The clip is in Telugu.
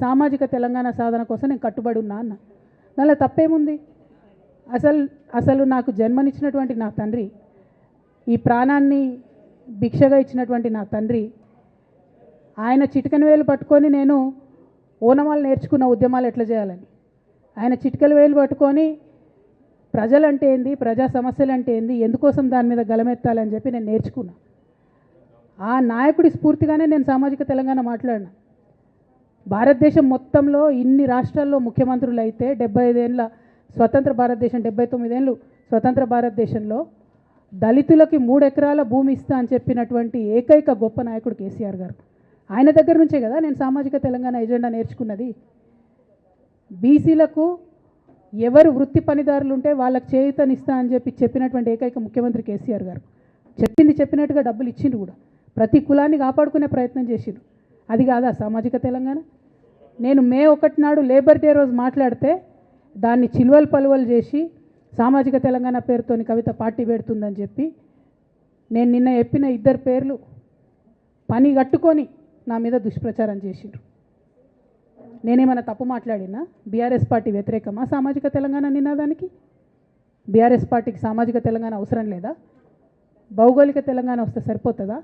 సామాజిక తెలంగాణ సాధన కోసం నేను కట్టుబడి ఉన్నా అన్న. దానిలో తప్పేముంది? అసలు నాకు జన్మనిచ్చినటువంటి నా తండ్రి, ఈ ప్రాణాన్ని భిక్షగా ఇచ్చినటువంటి నా తండ్రి, ఆయన చిటికెన వేలు పట్టుకొని నేను ఓనమాలు నేర్చుకున్న ఉద్యమాలు ఎట్లా చేయాలని. ఆయన చిటికెల వేలు పట్టుకొని ప్రజలంటే ఏంది, ప్రజా సమస్యలు అంటే ఏంది, ఎందుకోసం దాని మీద గలమెత్తాలని చెప్పి నేను నేర్చుకున్నా. ఆ నాయకుడి స్ఫూర్తిగానే నేను సామాజిక తెలంగాణ మాట్లాడినా. భారతదేశం మొత్తంలో ఇన్ని రాష్ట్రాల్లో ముఖ్యమంత్రులు అయితే 75 ఏళ్ళ స్వతంత్ర భారతదేశం, 79 ఏళ్ళు స్వతంత్ర భారతదేశంలో దళితులకి 3 ఎకరాల భూమి ఇస్తా అని చెప్పినటువంటి ఏకైక గొప్ప నాయకుడు కేసీఆర్ గారు. ఆయన దగ్గర నుంచే కదా నేను సామాజిక తెలంగాణ ఎజెండా నేర్చుకున్నది. బీసీలకు ఎవరు వృత్తి పనిదారులు ఉంటే వాళ్ళకి చేయూతనిస్తా అని చెప్పినటువంటి ఏకైక ముఖ్యమంత్రి కేసీఆర్ గారు. చెప్పినట్టుగా డబ్బులు ఇచ్చిండ్రు కూడా. ప్రతి కులాన్ని కాపాడుకునే ప్రయత్నం చేసిండ్రు. అది కాదా సామాజిక తెలంగాణ? నేను మే 1 నాడు లేబర్ డే రోజు మాట్లాడితే దాన్ని చిల్వలు పలువలు చేసి సామాజిక తెలంగాణ పేరుతోని కవిత పార్టీ పెడుతుందని చెప్పి నేను నిన్న చెప్పిన 2 పేర్లు పని కట్టుకొని నా మీద దుష్ప్రచారం చేసిండ్రు. నేనేమైనా తప్పు మాట్లాడినా? బీఆర్ఎస్ పార్టీ వ్యతిరేకమా సామాజిక తెలంగాణ నినాదానికి? బీఆర్ఎస్ పార్టీకి సామాజిక తెలంగాణ అవసరం లేదా? భౌగోళిక తెలంగాణ వస్తే సరిపోతుందా?